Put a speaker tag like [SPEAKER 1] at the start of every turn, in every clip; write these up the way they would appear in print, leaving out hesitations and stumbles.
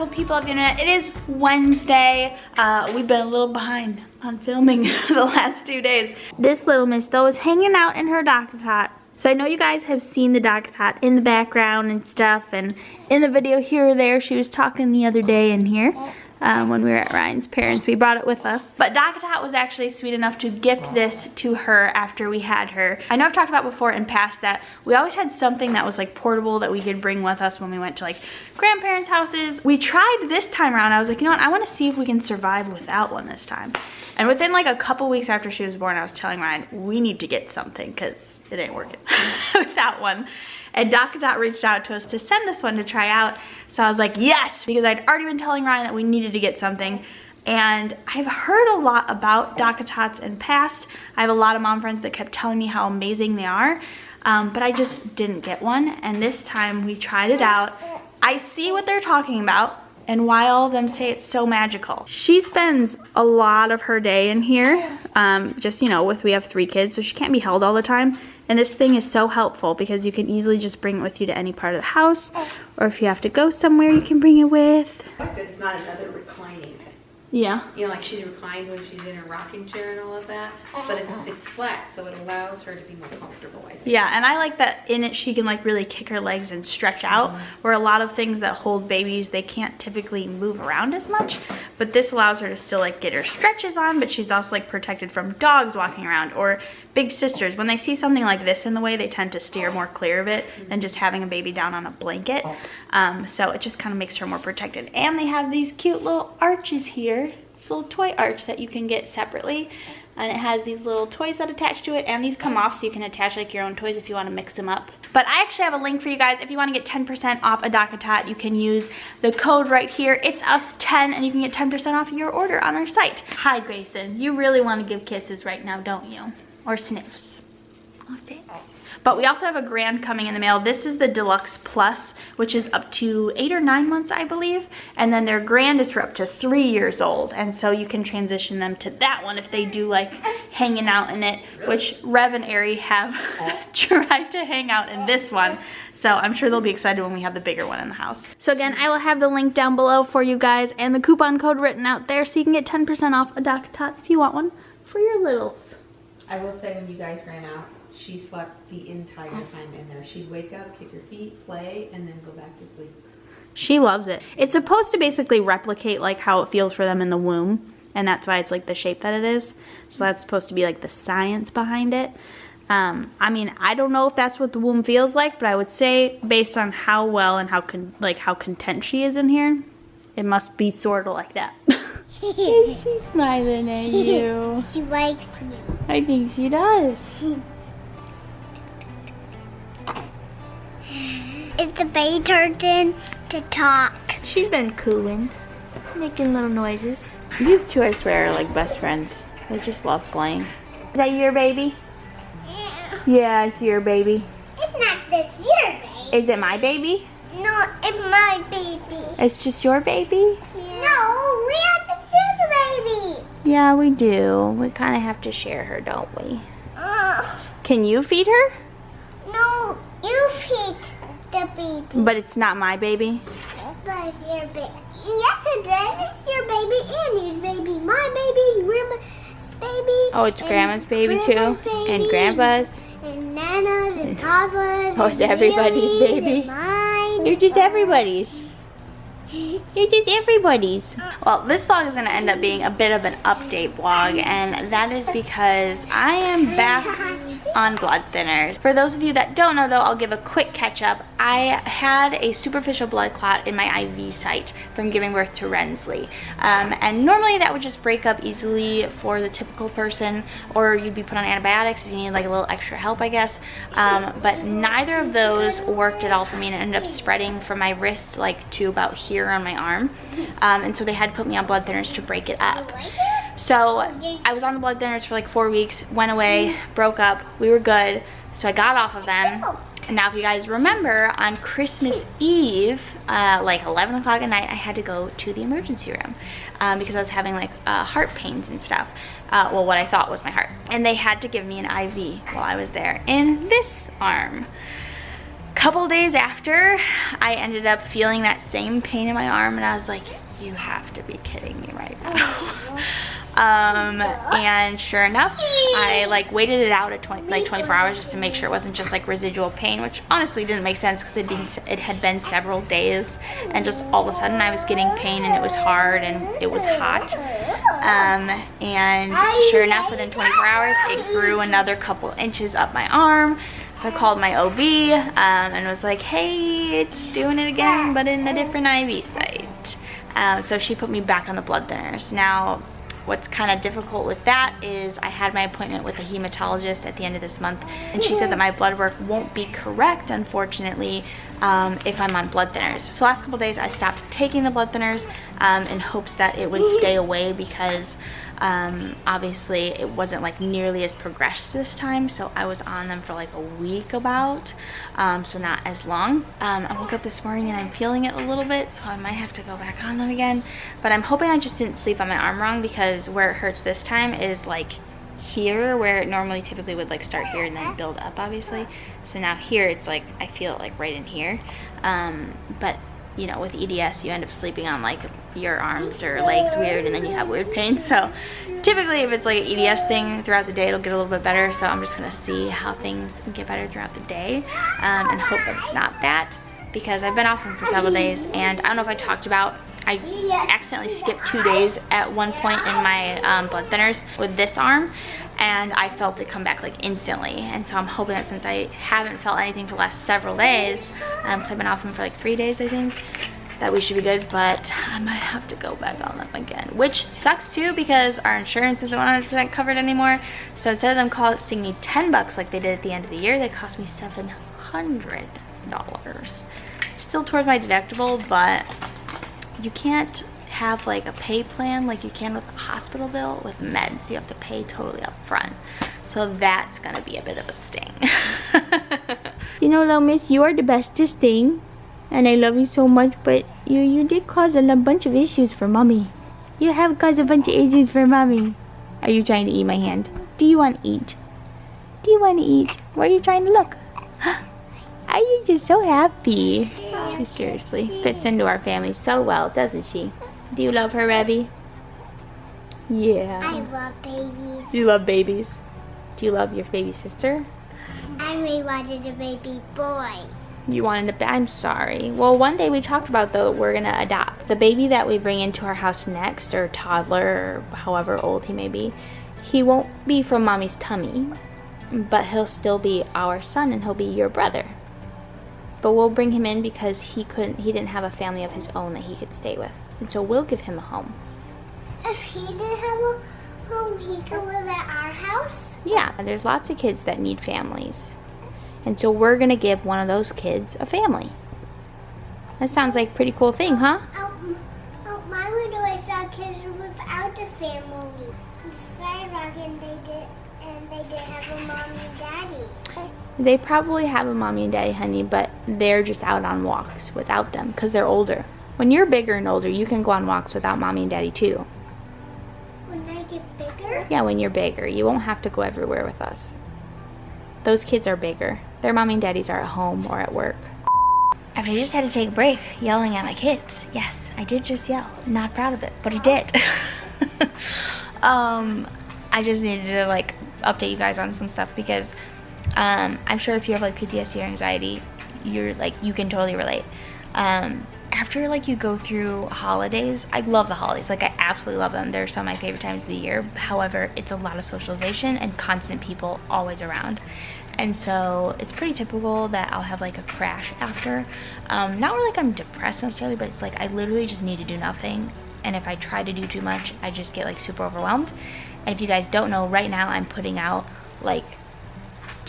[SPEAKER 1] people of the internet. It is Wednesday. We've been a little behind on filming the last 2 days. This little miss though is hanging out in her dockAtot. So I know you guys have seen the dockAtot in the background and stuff, and in the video here or there. She was talking the other day in here. When we were at Ryan's parents, we brought it with us. But dockAtot was actually sweet enough to gift this to her after we had her. I know I've talked about before in past that we always had something that was like portable that we could bring with us when we went to like grandparents' houses. We tried this time around. I was like, you know what, I want to see if we can survive without one this time. And within like a couple weeks after she was born, I was telling Ryan, we need to get something because it ain't working without one. And dockAtot reached out to us to send us one to try out. So I was like, yes, because I'd already been telling Ryan that we needed to get something. And I've heard a lot about dockAtots in past. I have a lot of mom friends that kept telling me how amazing they are, but I just didn't get one. And this time we tried it out. I see what they're talking about and why all of them say it's so magical. She spends a lot of her day in here, just, you know, we have 3 kids, so she can't be held all the time. And this thing is so helpful because you can easily just bring it with you to any part of the house, or if you have to go somewhere, you can bring it with.
[SPEAKER 2] Like that it's not another reclining.
[SPEAKER 1] Yeah.
[SPEAKER 2] You know, like she's reclined when she's in her rocking chair and all of that, but it's flat, so it allows her to be more comfortable, I think.
[SPEAKER 1] Yeah, and I like that in it she can like really kick her legs and stretch out, where a lot of things that hold babies, they can't typically move around as much, but this allows her to still like get her stretches on, but she's also like protected from dogs walking around or big sisters. When they see something like this in the way, they tend to steer more clear of it than just having a baby down on a blanket. So it just kind of makes her more protected. And they have these cute little arches here. This little toy arch that you can get separately, and it has these little toys that attach to it, and these come off so you can attach like your own toys if you want to mix them up. But I actually have a link for you guys. If you want to get 10% off a dockAtot, you can use the code right here. It's us10, and you can get 10% off your order on our site. Hi, Greyson. You really want to give kisses right now, don't you? Or sniffs. Oh, thanks. But we also have a grand coming in the mail. This is the Deluxe Plus, which is up to 8 or 9 months, I believe. And then their grand is for up to 3 years old. And so you can transition them to that one if they do like hanging out in it, which Rev and Ari have tried to hang out in this one. So I'm sure they'll be excited when we have the bigger one in the house. So again, I will have the link down below for you guys and the coupon code written out there so you can get 10% off a dockAtot if you want one for your littles.
[SPEAKER 2] I will say when you guys ran out, she slept the entire time in there. She'd wake up, kick her feet, play, and then go back to sleep.
[SPEAKER 1] She loves it. It's supposed to basically replicate like how it feels for them in the womb, and that's why it's like the shape that it is. So that's supposed to be like the science behind it. I mean, I don't know if that's what the womb feels like, but I would say based on how well and how content she is in here, it must be sort of like that. Is she smiling at you?
[SPEAKER 3] She likes me.
[SPEAKER 1] I think she does.
[SPEAKER 3] It's the baby turn to talk.
[SPEAKER 1] She's been cooing, making little noises. These two, I swear, are like best friends. They just love playing. Is that your baby?
[SPEAKER 3] Yeah.
[SPEAKER 1] Yeah, it's your baby.
[SPEAKER 3] It's not this your baby.
[SPEAKER 1] Is it my baby?
[SPEAKER 3] No, it's my baby.
[SPEAKER 1] It's just your baby?
[SPEAKER 3] Yeah. No, we have to share the baby.
[SPEAKER 1] Yeah, we do. We kind of have to share her, don't we? Can you feed her?
[SPEAKER 3] No, you feed the baby.
[SPEAKER 1] But it's not my baby?
[SPEAKER 3] But it's your baby. Yes, it is. It's your baby and your baby. My baby, Grandma's baby.
[SPEAKER 1] Oh, it's Grandma's baby
[SPEAKER 3] Grandma's
[SPEAKER 1] too?
[SPEAKER 3] baby,
[SPEAKER 1] And Grandpa's?
[SPEAKER 3] And Nana's and Papa's.
[SPEAKER 1] Oh, it's everybody's
[SPEAKER 3] Lily's
[SPEAKER 1] baby?
[SPEAKER 3] And mine.
[SPEAKER 1] You're just everybody's. You're just everybody's. Well, this vlog is going to end up being a bit of an update vlog, and that is because I am back on blood thinners. For those of you that don't know though, I'll give a quick catch up. I had a superficial blood clot in my IV site from giving birth to Rensly. And normally that would just break up easily for the typical person, or you'd be put on antibiotics if you need like a little extra help, I guess. But neither of those worked at all for me, and it ended up spreading from my wrist like to about here on my arm. And so they had to put me on blood thinners to break it up. So I was on the blood thinners for like 4 weeks, went away, broke up, we were good. So I got off of them. And now if you guys remember, on Christmas Eve, like 11 o'clock at night, I had to go to the emergency room because I was having like heart pains and stuff. Well, what I thought was my heart. And they had to give me an IV while I was there in this arm. couple days after, I ended up feeling that same pain in my arm, and I was like, you have to be kidding me right now. And sure enough, I like waited it out at 24 hours just to make sure it wasn't just like residual pain, which honestly didn't make sense because it had been several days, and just all of a sudden I was getting pain and it was hard and it was hot. And sure enough, within 24 hours, it grew another couple inches up my arm. So I called my OB and was like, hey, it's doing it again, but in a different IV site. So she put me back on the blood thinners. Now, what's kind of difficult with that is I had my appointment with a hematologist at the end of this month, and she said that my blood work won't be correct, unfortunately, if I'm on blood thinners. So last couple days I stopped taking the blood thinners in hopes that it would stay away, because obviously it wasn't like nearly as progressed this time, so I was on them for like a week about, so not as long. I woke up this morning and I'm feeling it a little bit, so I might have to go back on them again, but I'm hoping I just didn't sleep on my arm wrong, because where it hurts this time is like here, where it normally typically would like start here and then build up, obviously. So now here it's like I feel it like right in here, but you know, with EDS you end up sleeping on like your arms or legs weird, and then you have weird pain. So typically if it's like an EDS thing throughout the day, it'll get a little bit better. So I'm just gonna see how things get better throughout the day, and hope that it's not that, because I've been off them for several days, and I don't know if I talked about, I accidentally skipped 2 days at one point in my blood thinners with this arm, and I felt it come back like instantly. And so I'm hoping that since I haven't felt anything for the last several days, because I've been off them for like 3 days I think, that we should be good. But I might have to go back on them again, which sucks too, because our insurance isn't 100% covered anymore. So instead of them costing me $10 like they did at the end of the year, they cost me $700. Still towards my deductible, but you can't have like a pay plan like you can with a hospital bill with meds. You have to pay totally up front, so that's gonna be a bit of a sting. You know, little miss, you are the bestest thing, and I love you so much, but you did cause a bunch of issues for mommy. You have caused a bunch of issues for mommy. Are you trying to eat my hand? Do you want to eat? Do you want to eat? Where are you trying to look? Are you just so happy? She seriously fits into our family so well, doesn't she? Do you love her, Revy? Yeah.
[SPEAKER 3] I love babies.
[SPEAKER 1] Do you love babies? Do you love your baby sister?
[SPEAKER 3] I really wanted a baby boy.
[SPEAKER 1] You wanted a I'm sorry. Well, one day we talked about, though, we're gonna adopt. The baby that we bring into our house next, or toddler, or however old he may be, he won't be from mommy's tummy, but he'll still be our son, and he'll be your brother. But we'll bring him in because he didn't have a family of his own that he could stay with. And so we'll give him a home.
[SPEAKER 3] If he didn't have a home, he could live at our house?
[SPEAKER 1] Yeah, there's lots of kids that need families. And so we're gonna give one of those kids a family. That sounds like a pretty cool thing, huh?
[SPEAKER 3] My window I saw kids without a family. Sidewalk, and they didn't have a mommy and daddy.
[SPEAKER 1] They probably have a mommy and daddy, honey, but they're just out on walks without them because they're older. When you're bigger and older, you can go on walks without mommy and daddy too.
[SPEAKER 3] When I get bigger?
[SPEAKER 1] Yeah, when you're bigger. You won't have to go everywhere with us. Those kids are bigger. Their mommy and daddies are at home or at work. After I just had to take a break yelling at my kids. Yes, I did just yell. Not proud of it, but I did. I just needed to like update you guys on some stuff, because I'm sure if you have like PTSD or anxiety, you can totally relate. After like you go through holidays, I love the holidays, like I absolutely love them. They're some of my favorite times of the year. However, it's a lot of socialization and constant people always around. And so it's pretty typical that I'll have like a crash after. Not really like I'm depressed necessarily, but it's like I literally just need to do nothing. And if I try to do too much, I just get like super overwhelmed. And if you guys don't know, right now I'm putting out like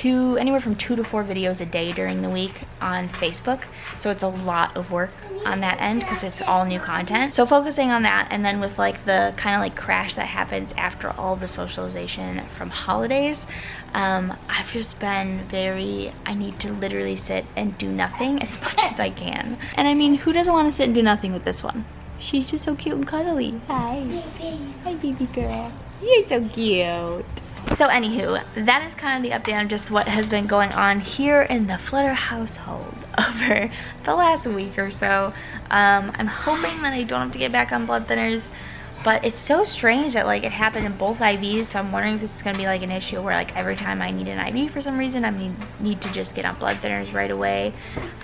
[SPEAKER 1] anywhere from 2 to 4 videos a day during the week on Facebook. So it's a lot of work on that end because it's all new content. So focusing on that, and then with like the kind of like crash that happens after all the socialization from holidays, I've just been I need to literally sit and do nothing as much as I can. And I mean, who doesn't want to sit and do nothing with this one? She's just so cute and cuddly. Hi.
[SPEAKER 3] Baby.
[SPEAKER 1] Hi, baby girl. You're so cute. So anywho, that is kind of the update on just what has been going on here in the Flutter household over the last week or so. I'm hoping that I don't have to get back on blood thinners, but it's so strange that like it happened in both IVs, so I'm wondering if this is going to be like an issue where like every time I need an IV for some reason, I need to just get on blood thinners right away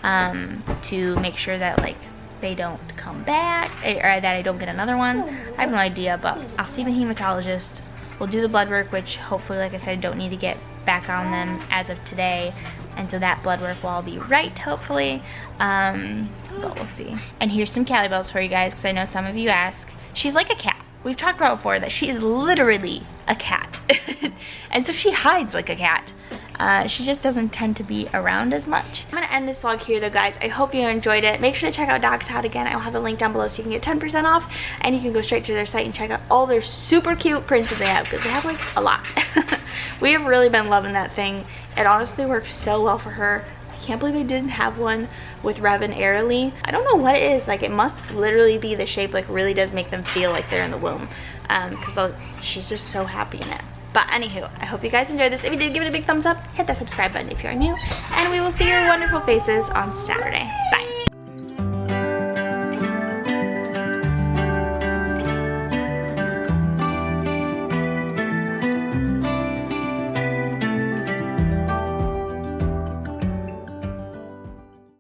[SPEAKER 1] to make sure that like they don't come back, or that I don't get another one. I have no idea, but I'll see my hematologist. We'll do the blood work, which hopefully, like I said, I don't need to get back on them as of today. And so that blood work will all be right, hopefully. But we'll see. And here's some Callie bells for you guys, because I know some of you ask. She's like a cat. We've talked about before that she is literally a cat. And so she hides like a cat. She just doesn't tend to be around as much. I'm gonna end this vlog here though, guys. I hope you enjoyed it. Make sure to check out dockAtot again. I'll have the link down below so you can get 10% off, and you can go straight to their site and check out all their super cute prints that they have, because they have like a lot. We have really been loving that thing. It honestly works so well for her. I can't believe they didn't have one with Rev and Arianna-Lynne. I don't know what it is. Like, it must literally be the shape, like really does make them feel like they're in the womb, because she's just so happy in it. But anywho, I hope you guys enjoyed this. If you did, give it a big thumbs up, hit that subscribe button if you're new, and we will see your wonderful faces on Saturday. Bye.